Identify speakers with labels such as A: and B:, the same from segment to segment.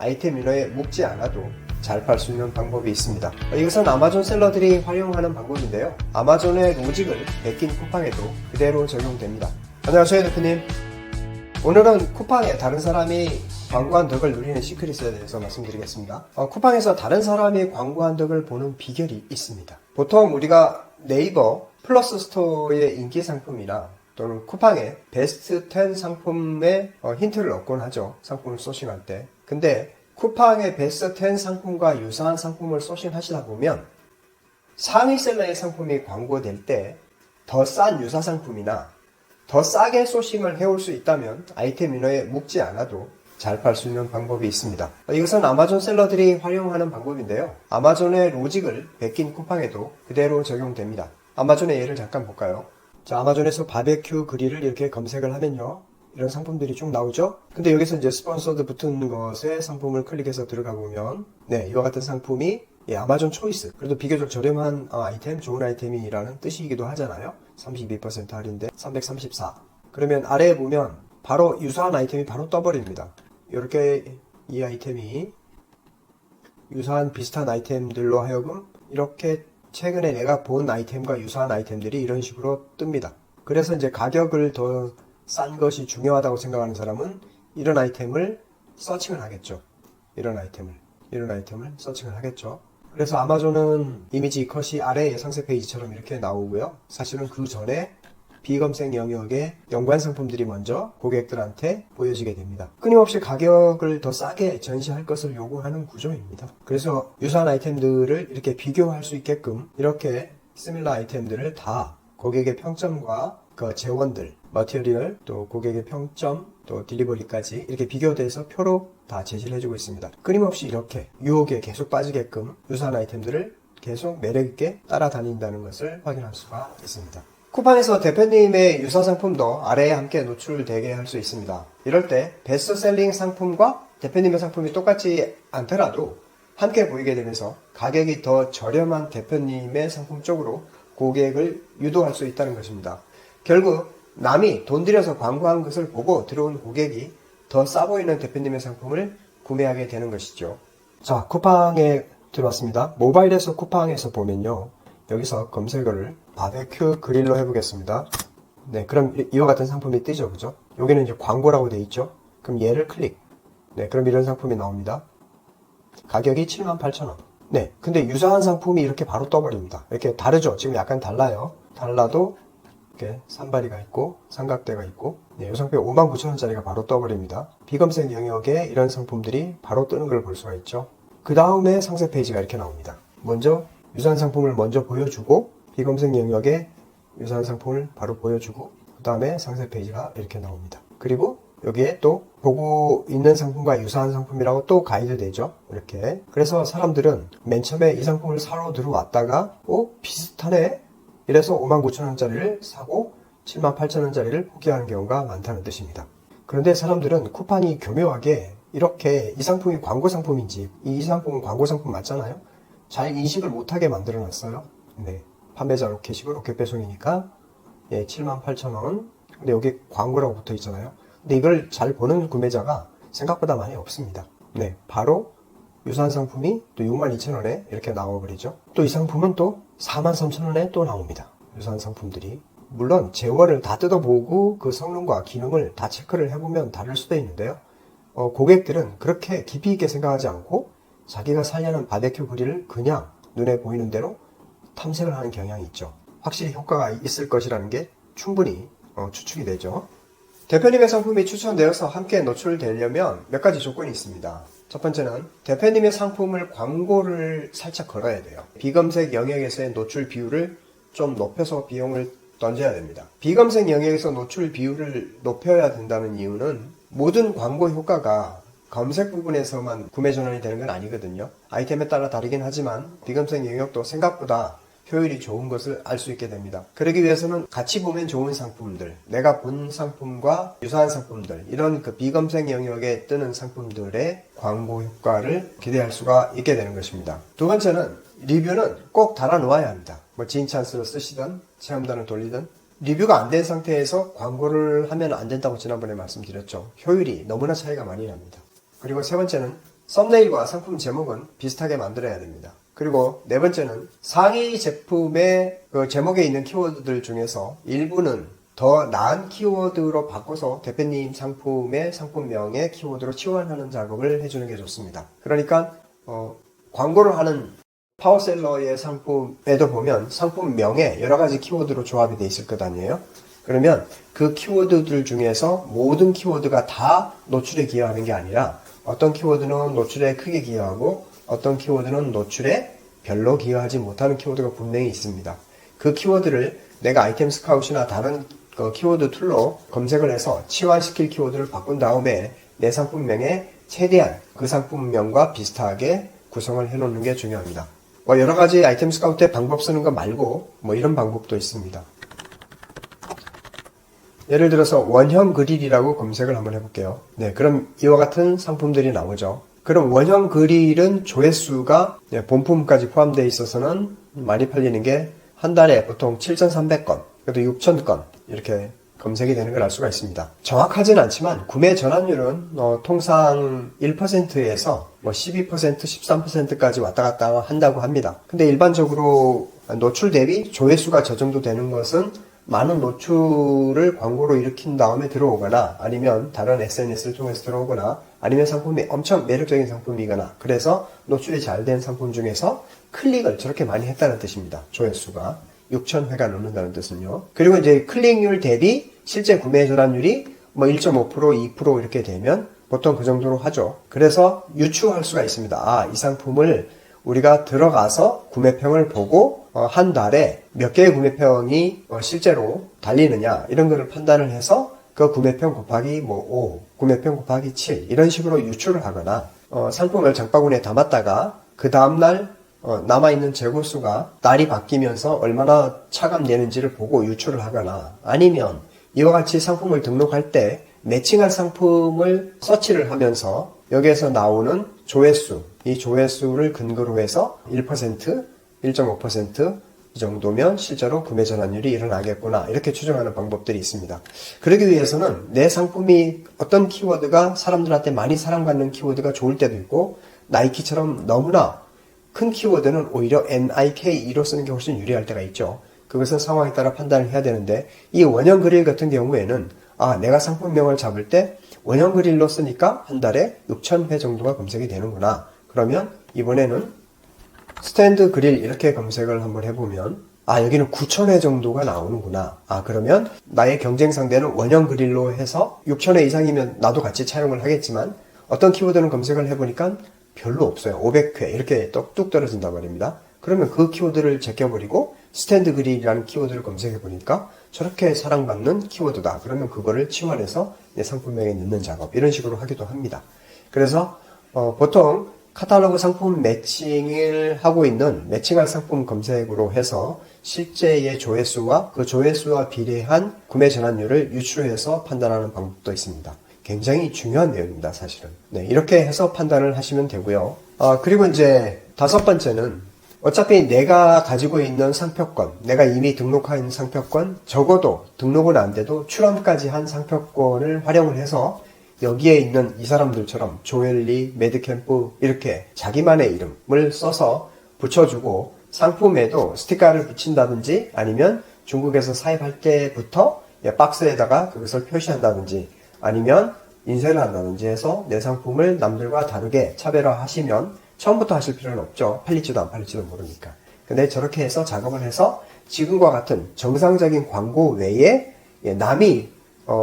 A: 아이템 위너에 묶지 않아도 잘 팔 수 있는 방법이 있습니다. 이것은 아마존 셀러들이 활용하는 방법인데요. 아마존의 로직을 베낀 쿠팡에도 그대로 적용됩니다. 안녕하세요, 대표님. 오늘은 쿠팡에 다른 사람이 광고한 덕을 누리는 시크릿에 대해서 말씀드리겠습니다. 쿠팡에서 다른 사람이 광고한 덕을 보는 비결이 있습니다. 보통 우리가 네이버 플러스 스토어의 인기 상품이나 또는 쿠팡의 베스트 10 상품의 힌트를 얻곤 하죠. 상품을 소싱할 때. 근데 쿠팡의 베스트 10 상품과 유사한 상품을 소싱하시다 보면 상위셀러의 상품이 광고될 때 더 싼 유사 상품이나 더 싸게 소싱을 해올 수 있다면 아이템 위너에 묶지 않아도 잘 팔 수 있는 방법이 있습니다. 이것은 아마존 셀러들이 활용하는 방법인데요. 아마존의 로직을 베낀 쿠팡에도 그대로 적용됩니다. 아마존의 예를 잠깐 볼까요? 자, 아마존에서 바베큐 그릴을 이렇게 검색을 하면요, 이런 상품들이 쭉 나오죠? 근데 여기서 이제 스폰서드 붙은 것에 상품을 클릭해서 들어가 보면, 네, 이와 같은 상품이 아마존 초이스, 그래도 비교적 저렴한 아이템, 좋은 아이템이라는 뜻이기도 하잖아요. 32% 할인데 334. 그러면 아래에 보면 바로 유사한 아이템이 바로 떠버립니다. 이렇게 이 아이템이 유사한 비슷한 아이템들로 하여금 이렇게 최근에 내가 본 아이템과 유사한 아이템들이 이런 식으로 뜹니다. 그래서 이제 가격을 더 싼 것이 중요하다고 생각하는 사람은 이런 아이템을 서칭을 하겠죠. 이런 아이템을 서칭을 하겠죠. 그래서 아마존은 이미지 컷이 아래의 상세 페이지처럼 이렇게 나오고요. 사실은 그 전에 비검색 영역의 연관 상품들이 먼저 고객들한테 보여지게 됩니다. 끊임없이 가격을 더 싸게 전시할 것을 요구하는 구조입니다. 그래서 유사한 아이템들을 이렇게 비교할 수 있게끔 이렇게 시밀러 아이템들을 다 고객의 평점과 그 재원들, 머티리얼, 또 고객의 평점, 또 딜리버리까지 이렇게 비교돼서 표로 다 제시를 해주고 있습니다. 끊임없이 이렇게 유혹에 계속 빠지게끔 유사한 아이템들을 계속 매력있게 따라다닌다는 것을 확인할 수가 있습니다. 쿠팡에서 대표님의 유사 상품도 아래에 함께 노출되게 할 수 있습니다. 이럴 때 베스트셀링 상품과 대표님의 상품이 똑같지 않더라도 함께 보이게 되면서 가격이 더 저렴한 대표님의 상품 쪽으로 고객을 유도할 수 있다는 것입니다. 결국 남이 돈 들여서 광고한 것을 보고 들어온 고객이 더 싸 보이는 대표님의 상품을 구매하게 되는 것이죠. 자, 쿠팡에 들어왔습니다. 모바일에서 쿠팡에서 보면요, 여기서 검색어를 바베큐 그릴로 해보겠습니다. 네, 그럼 이와 같은 상품이 뜨죠, 그죠? 여기는 이제 광고라고 되어 있죠. 그럼 얘를 클릭. 네, 그럼 이런 상품이 나옵니다. 가격이 78,000원. 네, 근데 유사한 상품이 이렇게 바로 떠버립니다. 이렇게 다르죠? 지금 약간 달라요. 달라도 이렇게 산발이가 있고 삼각대가 있고, 네, 이 상품이 59,000원짜리가 바로 떠버립니다. 비검색 영역에 이런 상품들이 바로 뜨는 걸 볼 수가 있죠. 그 다음에 상세 페이지가 이렇게 나옵니다. 먼저 유사한 상품을 먼저 보여주고 비검색 영역에 유사한 상품을 바로 보여주고 그 다음에 상세 페이지가 이렇게 나옵니다. 그리고 여기에 또 보고 있는 상품과 유사한 상품이라고 또 가이드 되죠. 이렇게. 그래서 사람들은 맨 처음에 이 상품을 사러 들어왔다가 비슷하네? 이래서 59,000원짜리를 사고 78,000원짜리를 포기하는 경우가 많다는 뜻입니다. 그런데 사람들은 쿠팡이 교묘하게 이렇게 이 상품이 광고 상품인지 이 상품은 광고 상품 맞잖아요? 잘 인식을 못하게 만들어 놨어요. 네. 판매자 로켓이고 로켓 배송이니까 78,000원. 근데 여기 광고라고 붙어 있잖아요. 근데 이걸 잘 보는 구매자가 생각보다 많이 없습니다. 네. 바로 유사한 상품이 또 62,000원에 이렇게 나와버리죠. 또 이 상품은 또 43,000원에 또 나옵니다. 유사한 상품들이. 물론 재원을 다 뜯어보고 그 성능과 기능을 다 체크를 해보면 다를 수도 있는데요. 고객들은 그렇게 깊이 있게 생각하지 않고 자기가 살려는 바베큐 그릴을 그냥 눈에 보이는 대로 탐색을 하는 경향이 있죠. 확실히 효과가 있을 것이라는 게 충분히 추측이 되죠. 대표님의 상품이 추천되어서 함께 노출되려면 몇 가지 조건이 있습니다. 첫 번째는 대표님의 상품을 광고를 살짝 걸어야 돼요. 비검색 영역에서의 노출 비율을 좀 높여서 비용을 던져야 됩니다. 비검색 영역에서 노출 비율을 높여야 된다는 이유는 모든 광고 효과가 검색 부분에서만 구매 전환이 되는 건 아니거든요. 아이템에 따라 다르긴 하지만 비검색 영역도 생각보다 효율이 좋은 것을 알 수 있게 됩니다. 그러기 위해서는 같이 보면 좋은 상품들, 내가 본 상품과 유사한 상품들, 이런 그 비검색 영역에 뜨는 상품들의 광고 효과를 기대할 수가 있게 되는 것입니다. 두 번째는 리뷰는 꼭 달아 놓아야 합니다. 지인찬스로 쓰시든 체험단을 돌리든 리뷰가 안 된 상태에서 광고를 하면 안 된다고 지난번에 말씀드렸죠. 효율이 너무나 차이가 많이 납니다. 그리고 세 번째는 썸네일과 상품 제목은 비슷하게 만들어야 됩니다. 그리고 네 번째는 상위 제품의 그 제목에 있는 키워드들 중에서 일부는 더 나은 키워드로 바꿔서 대표님 상품의 상품명의 키워드로 치환하는 작업을 해주는 게 좋습니다. 그러니까 광고를 하는 파워셀러의 상품에도 보면 상품명에 여러 가지 키워드로 조합이 되어 있을 것 아니에요? 그러면 그 키워드들 중에서 모든 키워드가 다 노출에 기여하는 게 아니라 어떤 키워드는 노출에 크게 기여하고 어떤 키워드는 노출에 별로 기여하지 못하는 키워드가 분명히 있습니다. 그 키워드를 내가 아이템 스카웃이나 다른 키워드 툴로 검색을 해서 치환시킬 키워드를 바꾼 다음에 내 상품명에 최대한 그 상품명과 비슷하게 구성을 해놓는 게 중요합니다. 여러 가지 아이템 스카우트의 방법 쓰는 거 말고 이런 방법도 있습니다. 예를 들어서 원형 그릴이라고 검색을 한번 해볼게요. 네, 그럼 이와 같은 상품들이 나오죠. 그럼 원형 그릴은 조회수가 본품까지 포함되어 있어서는 많이 팔리는 게 한 달에 보통 7,300건, 그래도 6,000건 이렇게 검색이 되는 걸 알 수가 있습니다. 정확하진 않지만 구매 전환율은 통상 1%에서 12%, 13%까지 왔다 갔다 한다고 합니다. 근데 일반적으로 노출 대비 조회수가 저 정도 되는 것은 많은 노출을 광고로 일으킨 다음에 들어오거나 아니면 다른 SNS를 통해서 들어오거나 아니면 상품이 엄청 매력적인 상품이거나 그래서 노출이 잘 된 상품 중에서 클릭을 저렇게 많이 했다는 뜻입니다. 조회수가 6,000회가 넘는다는 뜻은요. 그리고 이제 클릭률 대비 실제 구매 전환율이 1.5%, 2% 이렇게 되면 보통 그 정도로 하죠. 그래서 유추할 수가 있습니다. 이 상품을 우리가 들어가서 구매평을 보고 한 달에 몇 개의 구매평이 실제로 달리느냐 이런 거를 판단을 해서 그 구매평 곱하기 5, 구매평 곱하기 7 이런 식으로 유추를 하거나 상품을 장바구니에 담았다가 그 다음날 남아있는 재고수가 날이 바뀌면서 얼마나 차감되는지를 보고 유추를 하거나 아니면 이와 같이 상품을 등록할 때 매칭할 상품을 서치를 하면서 여기에서 나오는 조회수, 이 조회수를 근거로 해서 1%, 1.5% 이 정도면 실제로 구매 전환율이 일어나겠구나 이렇게 추정하는 방법들이 있습니다. 그러기 위해서는 내 상품이 어떤 키워드가 사람들한테 많이 사랑받는 키워드가 좋을 때도 있고 나이키처럼 너무나 큰 키워드는 오히려 NIKE로 쓰는 게 훨씬 유리할 때가 있죠. 그것은 상황에 따라 판단을 해야 되는데 이 원형 그릴 같은 경우에는 내가 상품명을 잡을 때 원형 그릴로 쓰니까 한 달에 6,000회 정도가 검색이 되는구나. 그러면 이번에는 스탠드 그릴 이렇게 검색을 한번 해보면 여기는 9,000회 정도가 나오는구나. 그러면 나의 경쟁 상대는 원형 그릴로 해서 6,000회 이상이면 나도 같이 차용을 하겠지만 어떤 키워드는 검색을 해보니까 별로 없어요. 500회 이렇게 뚝 떨어진단 말입니다. 그러면 그 키워드를 제껴버리고 스탠드 그릴이라는 키워드를 검색해보니까 저렇게 사랑받는 키워드다. 그러면 그거를 치환해서 내 상품명에 넣는 작업 이런 식으로 하기도 합니다. 그래서 보통 카탈로그 상품 매칭을 하고 있는 매칭할 상품 검색으로 해서 실제의 조회수와 그 조회수와 비례한 구매 전환율을 유추해서 판단하는 방법도 있습니다. 굉장히 중요한 내용입니다, 사실은. 네, 이렇게 해서 판단을 하시면 되고요. 그리고 이제 다섯 번째는 어차피 내가 가지고 있는 상표권, 내가 이미 등록한 상표권, 적어도 등록은 안 돼도 출원까지 한 상표권을 활용을 해서 여기에 있는 이 사람들처럼 조엘리, 매드캠프 이렇게 자기만의 이름을 써서 붙여주고 상품에도 스티커를 붙인다든지 아니면 중국에서 사입할 때부터 박스에다가 그것을 표시한다든지 아니면 인쇄를 한다든지 해서 내 상품을 남들과 다르게 차별화하시면 처음부터 하실 필요는 없죠. 팔릴지도 안 팔릴지도 모르니까. 근데 저렇게 해서 작업을 해서 지금과 같은 정상적인 광고 외에 남이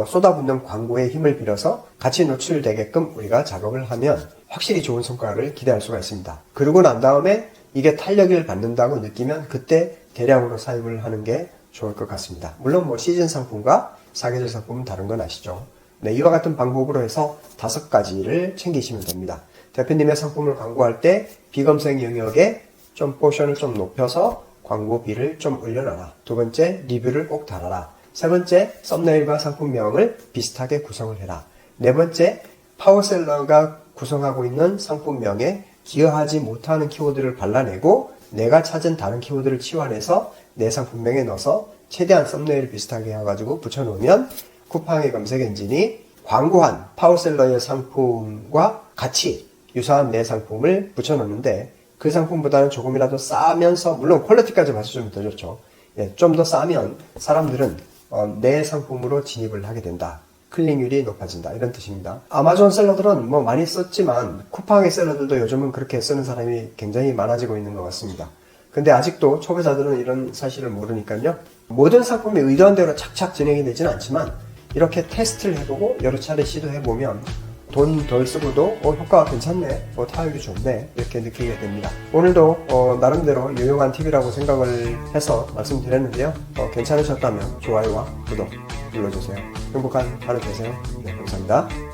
A: 쏟아붓는 광고의 힘을 빌어서 같이 노출되게끔 우리가 작업을 하면 확실히 좋은 성과를 기대할 수가 있습니다. 그러고 난 다음에 이게 탄력을 받는다고 느끼면 그때 대량으로 사입을 하는 게 좋을 것 같습니다. 물론 시즌 상품과 사계절 상품은 다른 건 아시죠. 네, 이와 같은 방법으로 해서 5가지를 챙기시면 됩니다. 대표님의 상품을 광고할 때 비검색 영역에 좀 포션을 좀 높여서 광고비를 좀 올려놔라. 두 번째, 리뷰를 꼭 달아라. 세 번째, 썸네일과 상품명을 비슷하게 구성을 해라. 네 번째, 파워셀러가 구성하고 있는 상품명에 기여하지 못하는 키워드를 발라내고 내가 찾은 다른 키워드를 치환해서 내 상품명에 넣어서 최대한 썸네일을 비슷하게 해가지고 붙여놓으면 쿠팡의 검색 엔진이 광고한 파워셀러의 상품과 같이 유사한 내 상품을 붙여놓는데 그 상품보다는 조금이라도 싸면서 물론 퀄리티까지 봐서 좀 더 좋죠. 예, 좀 더 싸면 사람들은 내 상품으로 진입을 하게 된다. 클릭률이 높아진다. 이런 뜻입니다. 아마존 셀러들은 뭐 많이 썼지만 쿠팡의 셀러들도 요즘은 그렇게 쓰는 사람이 굉장히 많아지고 있는 것 같습니다. 근데 아직도 초보자들은 이런 사실을 모르니까요. 모든 상품이 의도한 대로 착착 진행이 되지는 않지만 이렇게 테스트를 해보고 여러 차례 시도해보면 돈 덜 쓰고도 효과가 괜찮네, 타율이 좋네 이렇게 느끼게 됩니다. 오늘도 나름대로 유용한 팁이라고 생각을 해서 말씀드렸는데요. 괜찮으셨다면 좋아요와 구독 눌러주세요. 행복한 하루 되세요. 네, 감사합니다.